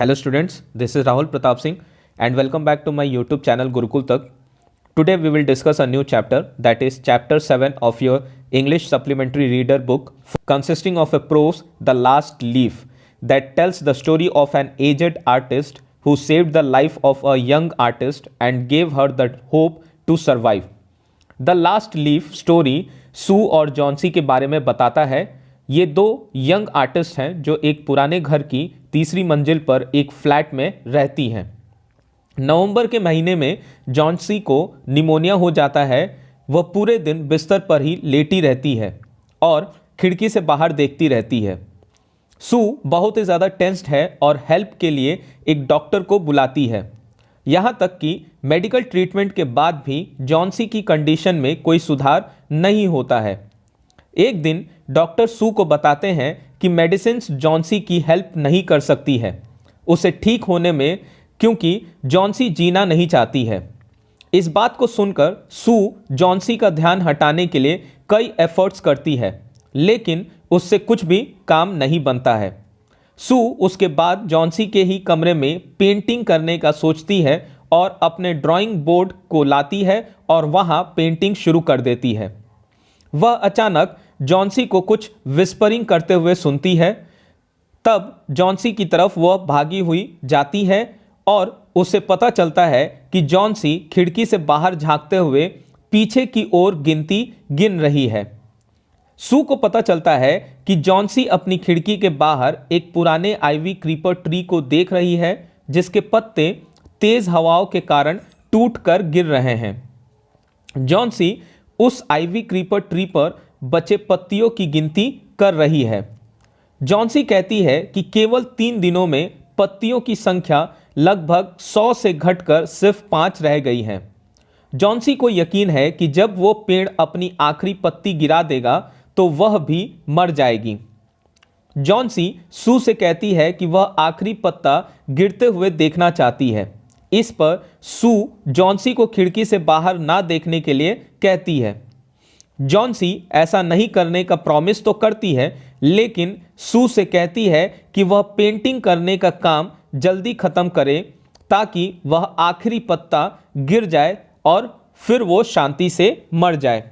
Hello students, this is Rahul Pratap Singh and welcome back to my YouTube channel Gurukul Tak. Today we will discuss a new chapter, that is chapter 7 of your English supplementary reader book, consisting of a prose, The Last Leaf, that tells the story of an aged artist who saved the life of a young artist and gave her the hope to survive. The Last Leaf story सू और Johnsy के बारे में बताता है। ये दो young artist हैं जो एक पुराने घर की तीसरी मंजिल पर एक फ्लैट में रहती हैं। नवंबर के महीने में जॉन्सी को निमोनिया हो जाता है। वह पूरे दिन बिस्तर पर ही लेटी रहती है और खिड़की से बाहर देखती रहती है। सू बहुत ही ज़्यादा टेंस्ड है और हेल्प के लिए एक डॉक्टर को बुलाती है। यहाँ तक कि मेडिकल ट्रीटमेंट के बाद भी जॉन्सी की कंडीशन में कोई सुधार नहीं होता है। एक दिन डॉक्टर सू को बताते हैं कि मेडिसिन्स जॉन्सी की हेल्प नहीं कर सकती है उसे ठीक होने में, क्योंकि जॉन्सी जीना नहीं चाहती है। इस बात को सुनकर सू जॉन्सी का ध्यान हटाने के लिए कई एफर्ट्स करती है, लेकिन उससे कुछ भी काम नहीं बनता है। सू उसके बाद जॉन्सी के ही कमरे में पेंटिंग करने का सोचती है और अपने ड्राइंग बोर्ड को लाती है और वहाँ पेंटिंग शुरू कर देती है। वह अचानक जॉन्सी को कुछ विस्परिंग करते हुए सुनती है। तब जॉन्सी की तरफ वह भागी हुई जाती है और उसे पता चलता है कि जॉन्सी खिड़की से बाहर झांकते हुए पीछे की ओर गिनती गिन रही है। सू को पता चलता है कि जॉन्सी अपनी खिड़की के बाहर एक पुराने आइवी क्रीपर ट्री को देख रही है, जिसके पत्ते तेज हवाओं के कारण टूटकर गिर रहे हैं। जॉन्सी उस आइवी क्रीपर ट्री पर बचे पत्तियों की गिनती कर रही है। जॉन्सी कहती है कि केवल 3 दिनों में पत्तियों की संख्या लगभग 100 से घटकर सिर्फ 5 रह गई है। जॉन्सी को यकीन है कि जब वो पेड़ अपनी आखिरी पत्ती गिरा देगा तो वह भी मर जाएगी। जॉन्सी सू से कहती है कि वह आखिरी पत्ता गिरते हुए देखना चाहती है। इस पर सू जॉन्सी को खिड़की से बाहर ना देखने के लिए कहती है। जॉन्सी ऐसा नहीं करने का प्रॉमिस तो करती है, लेकिन सू से कहती है कि वह पेंटिंग करने का काम जल्दी ख़त्म करे ताकि वह आखिरी पत्ता गिर जाए और फिर वो शांति से मर जाए।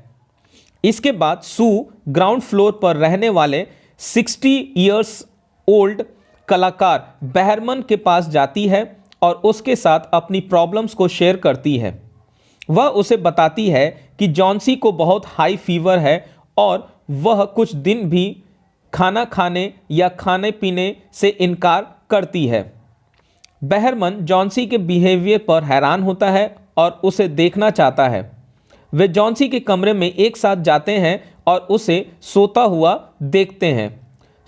इसके बाद सू ग्राउंड फ्लोर पर रहने वाले 60 इयर्स ओल्ड कलाकार बहरमन के पास जाती है और उसके साथ अपनी प्रॉब्लम्स को शेयर करती है। वह उसे बताती है कि जॉन्सी को बहुत हाई फीवर है और वह कुछ दिन भी खाना खाने या खाने पीने से इनकार करती है। बहरमन जॉन्सी के बिहेवियर पर हैरान होता है और उसे देखना चाहता है। वे जॉन्सी के कमरे में एक साथ जाते हैं और उसे सोता हुआ देखते हैं।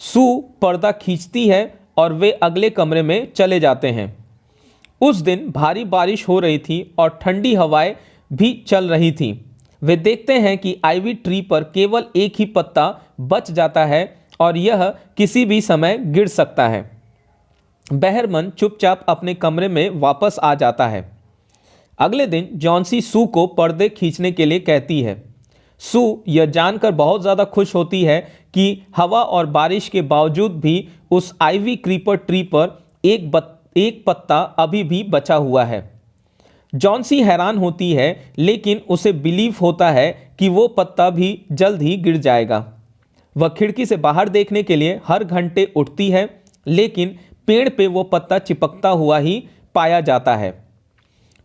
सू पर्दा खींचती है और वे अगले कमरे में चले जाते हैं। उस दिन भारी बारिश हो रही थी और ठंडी हवाएं भी चल रही थीं। वे देखते हैं कि आइवी ट्री पर केवल एक ही पत्ता बच जाता है और यह किसी भी समय गिर सकता है। बहरमन चुपचाप अपने कमरे में वापस आ जाता है। अगले दिन जॉन्सी सू को पर्दे खींचने के लिए कहती है। सू यह जानकर बहुत ज़्यादा खुश होती है कि हवा और बारिश के बावजूद भी उस आइवी क्रीपर ट्री पर एक पत्ता अभी भी बचा हुआ है। जॉन्सी हैरान होती है, लेकिन उसे बिलीव होता है कि वो पत्ता भी जल्द ही गिर जाएगा। वह खिड़की से बाहर देखने के लिए हर घंटे उठती है, लेकिन पेड़ पे वो पत्ता चिपकता हुआ ही पाया जाता है।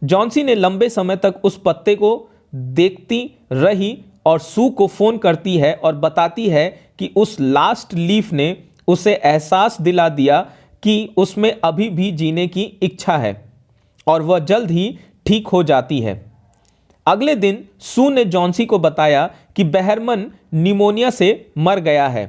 जॉन्सी ने लंबे समय तक उस पत्ते को देखती रही और सू को फ़ोन करती है और बताती है कि उस लास्ट लीफ ने उसे एहसास दिला दिया कि उसमें अभी भी जीने की इच्छा है और वह जल्द ही ठीक हो जाती है। अगले दिन सू ने जॉन्सी को बताया कि बहरमन निमोनिया से मर गया है।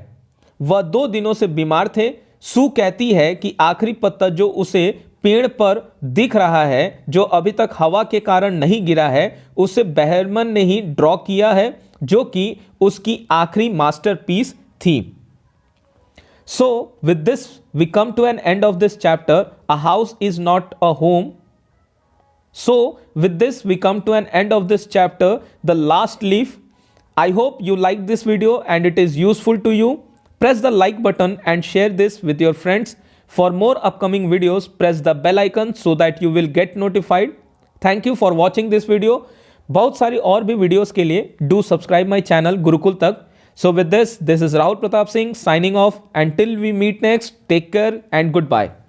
वह 2 दिनों से बीमार थे। सू कहती है कि आखिरी पत्ता जो उसे पेड़ पर दिख रहा है, जो अभी तक हवा के कारण नहीं गिरा है, उसे बहरमन ने ही ड्रॉ किया है, जो कि उसकी आखिरी मास्टरपीस थी। So with this we come to an end of this chapter. A house is not a home. So with this we come to an end of this chapter, The Last Leaf. I hope you like this video and it is useful to you. Press the like button and share this with your friends. For more upcoming videos, press the bell icon so that you will get notified. Thank you for watching this video. बहुत सारी और भी videos के लिए do subscribe my channel Gurukul तक. So with this is Rahul Pratap Singh signing off. Until we meet next, take care and goodbye.